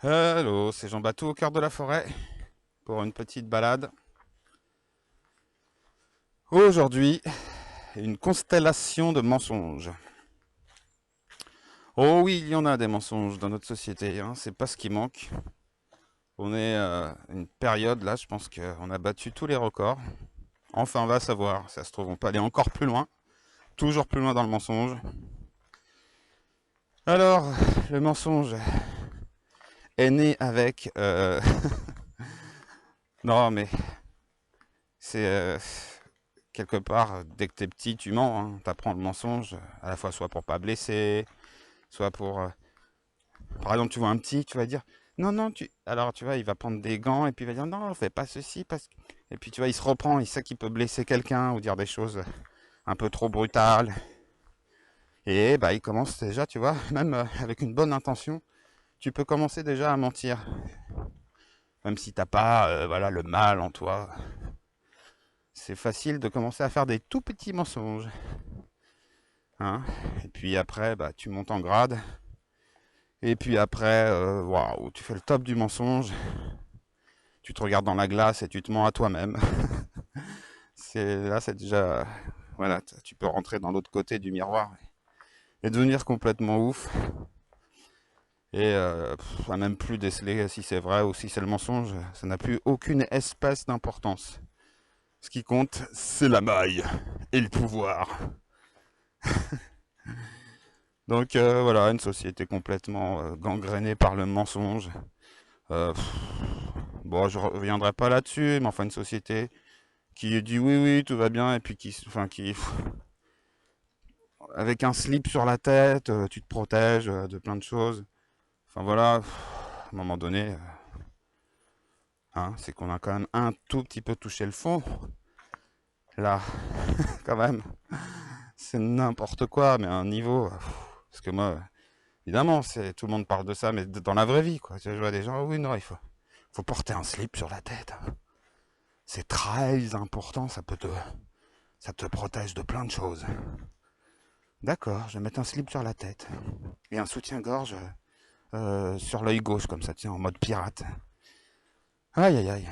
Hello, c'est Jean Bateau au cœur de la forêt pour une petite balade. Aujourd'hui, une constellation de mensonges. Oh oui, il y en a des mensonges dans notre société, hein, c'est pas ce qui manque. On est à une période là, je pense qu'on a battu tous les records. Enfin, on va savoir, ça se trouve, on peut aller encore plus loin, toujours plus loin dans le mensonge. Alors, le mensonge est né avec... non, mais c'est... quelque part, dès que t'es petit, tu mens, hein. T'apprends le mensonge, à la fois soit pour pas blesser, soit pour... par exemple, tu vois un petit, tu vas dire, non, non, tu... Alors, tu vois, il va prendre des gants et puis il va dire, non, fais pas ceci, parce que... Et puis, tu vois, il se reprend, il sait qu'il peut blesser quelqu'un ou dire des choses un peu trop brutales. Et bah, il commence déjà, tu vois, même avec une bonne intention, tu peux commencer déjà à mentir. Même si t'as pas, voilà, le mal en toi. C'est facile de commencer à faire des tout petits mensonges. Hein, et puis après, bah, tu montes en grade. Et puis après, waouh, tu fais le top du mensonge. Tu te regardes dans la glace et tu te mens à toi-même. Là, c'est déjà, voilà, tu peux rentrer dans l'autre côté du miroir et devenir complètement ouf. Et à même plus déceler si c'est vrai ou si c'est le mensonge. Ça n'a plus aucune espèce d'importance. Ce qui compte, c'est la maille et le pouvoir. Donc voilà, une société complètement gangrénée par le mensonge. Euh, bon, je reviendrai pas là-dessus, mais enfin une société qui dit oui, oui, tout va bien, et puis qui, avec un slip sur la tête, tu te protèges de plein de choses. Enfin voilà, à un moment donné, hein, c'est qu'on a quand même un tout petit peu touché le fond. Là, quand même, c'est n'importe quoi, mais à un niveau. Parce que moi, évidemment, tout le monde parle de ça, mais dans la vraie vie, quoi. Je vois des gens, oh oui, non, faut porter un slip sur la tête. C'est très important, ça te protège de plein de choses. D'accord, je vais mettre un slip sur la tête et un soutien-gorge sur l'œil gauche, comme ça, tiens, en mode pirate. Aïe, aïe, aïe.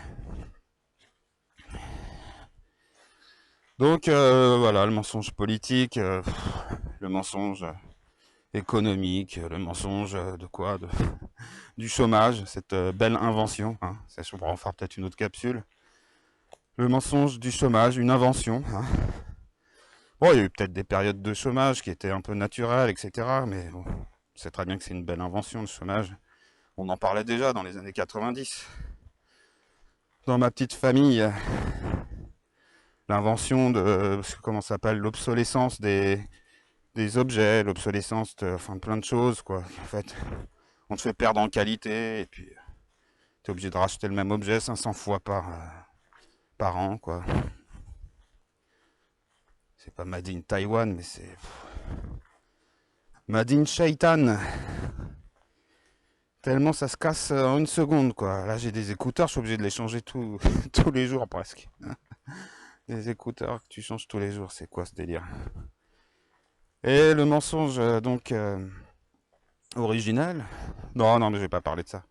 Donc voilà, le mensonge politique, le mensonge économique, le mensonge de quoi du chômage, cette belle invention. Hein, ça, on en fera peut-être une autre capsule. Le mensonge du chômage, une invention. Hein. Bon, il y a eu peut-être des périodes de chômage qui étaient un peu naturelles, etc. Mais bon, c'est très bien que c'est une belle invention, le chômage. On en parlait déjà dans les années 90. Dans ma petite famille, l'invention de, comment ça s'appelle, l'obsolescence des objets, l'obsolescence de, enfin, plein de choses, quoi. En fait, on te fait perdre en qualité, et puis t'es obligé de racheter le même objet 500 fois par an, quoi. C'est pas Made in Taiwan, mais c'est Made in Shaitan. Tellement ça se casse en une seconde, quoi. Là, j'ai des écouteurs, je suis obligé de les changer tous les jours, presque. Des écouteurs que tu changes tous les jours, c'est quoi ce délire? Et le mensonge, donc, original? Non, non, mais je vais pas parler de ça.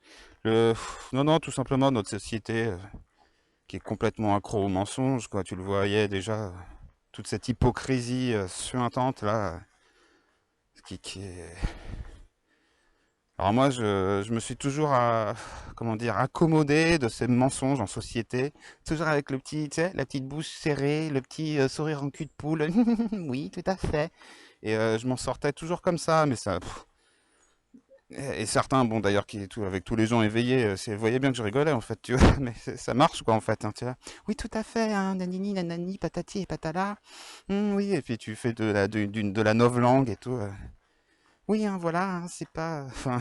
Non, non, tout simplement notre société qui est complètement accro au mensonge, quoi. Tu le voyais déjà, toute cette hypocrisie suintante là, qui est. Alors moi, je me suis toujours, comment dire, accommodé de ces mensonges en société, toujours avec le petit, tu sais, la petite bouche serrée, le petit sourire en cul de poule. Oui, tout à fait. Et je m'en sortais toujours comme ça, mais ça. Et certains, bon d'ailleurs, avec tous les gens éveillés, vous voyez bien que je rigolais en fait, tu vois, mais ça marche quoi en fait, hein, tu vois. Oui, tout à fait, hein, nanini, nanani, patati et patala. Oui, et puis tu fais de la novlangue et tout. Oui, hein, voilà, hein, c'est pas. Enfin,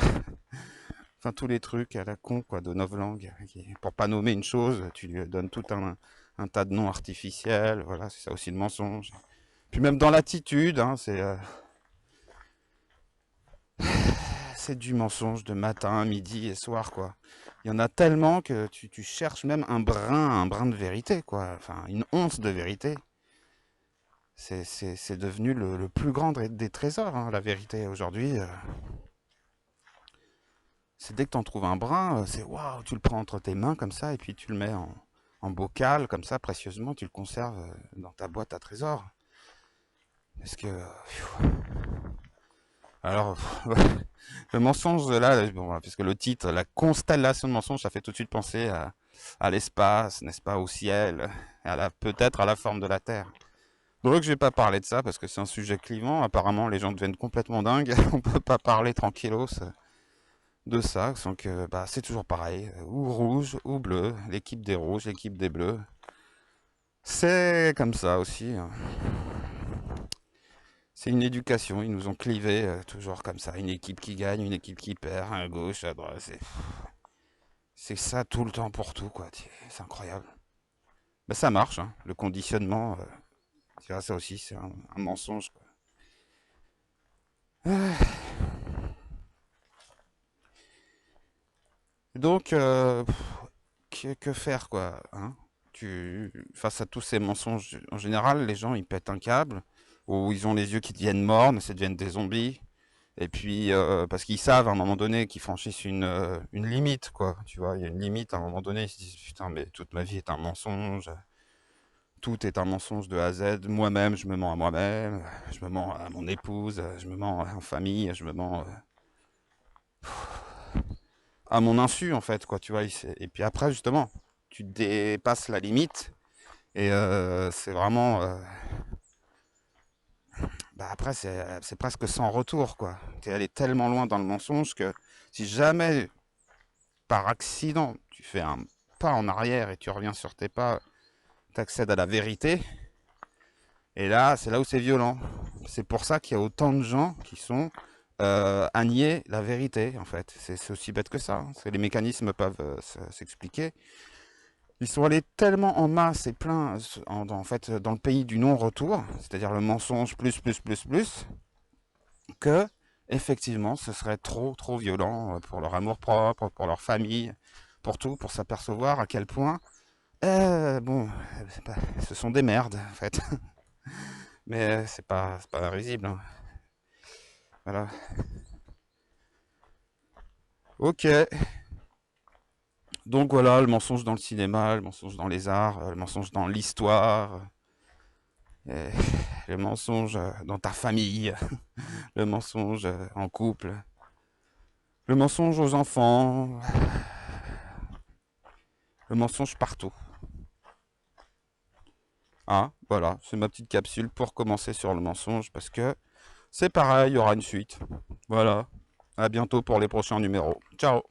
tous les trucs à la con quoi, de novlangue. Pour pas nommer une chose, tu lui donnes tout un tas de noms artificiels, voilà, c'est ça aussi le mensonge. Puis même dans l'attitude, hein, c'est du mensonge de matin, midi et soir, quoi. Il y en a tellement que tu cherches même un brin de vérité, quoi. Enfin, une once de vérité. C'est devenu le plus grand des trésors, hein, la vérité. Aujourd'hui, c'est dès que tu en trouves un brin, c'est waouh, tu le prends entre tes mains comme ça, et puis tu le mets en bocal, comme ça, précieusement, tu le conserves dans ta boîte à trésors. Parce que, alors, le mensonge là, bon, parce que le titre, la constellation de mensonges, ça fait tout de suite penser à l'espace, n'est-ce pas, au ciel, peut-être à la forme de la Terre. Donc je vais pas parler de ça parce que c'est un sujet clivant. Apparemment, les gens deviennent complètement dingues. On peut pas parler tranquillos de ça, sans que bah, c'est toujours pareil. Ou rouge ou bleu. L'équipe des rouges, l'équipe des bleus. C'est comme ça aussi, hein. C'est une éducation. Ils nous ont clivés toujours comme ça. Une équipe qui gagne, une équipe qui perd, à gauche, à droite. C'est ça tout le temps pour tout, quoi. C'est incroyable. Bah, ça marche, hein. Le conditionnement, tu vois, ça aussi, c'est un mensonge, quoi. Donc, que faire, quoi, hein? Face à tous ces mensonges, en général, les gens, ils pètent un câble, ou ils ont les yeux qui deviennent mornes, ça deviennent des zombies, et puis, parce qu'ils savent, à un moment donné, qu'ils franchissent une limite, quoi, tu vois, il y a une limite, à un moment donné, ils se disent, putain, mais toute ma vie est un mensonge, tout est un mensonge de A à Z, moi-même, je me mens à moi-même, je me mens à mon épouse, je me mens en famille, je me mens à mon insu, en fait, quoi, tu vois, et puis après, justement, tu dépasses la limite, et c'est vraiment. Bah après, c'est presque sans retour, quoi. T'es allé tellement loin dans le mensonge que si jamais, par accident, tu fais un pas en arrière et tu reviens sur tes pas, t'accèdes à la vérité. Et là, c'est là où c'est violent. C'est pour ça qu'il y a autant de gens qui sont à nier la vérité, en fait. C'est aussi bête que ça, hein. Les mécanismes peuvent s'expliquer. Ils sont allés tellement en masse et plein, en fait, dans le pays du non-retour, c'est-à-dire le mensonge plus, que, effectivement, ce serait trop violent pour leur amour propre, pour leur famille, pour tout, pour s'apercevoir à quel point, bon, ce sont des merdes, en fait. Mais c'est pas risible, hein. Voilà. Ok. Donc voilà, le mensonge dans le cinéma, le mensonge dans les arts, le mensonge dans l'histoire, euh, le mensonge dans ta famille, le mensonge en couple, le mensonge aux enfants, le mensonge partout. Ah, voilà, c'est ma petite capsule pour commencer sur le mensonge parce que c'est pareil, il y aura une suite. Voilà. À bientôt pour les prochains numéros. Ciao.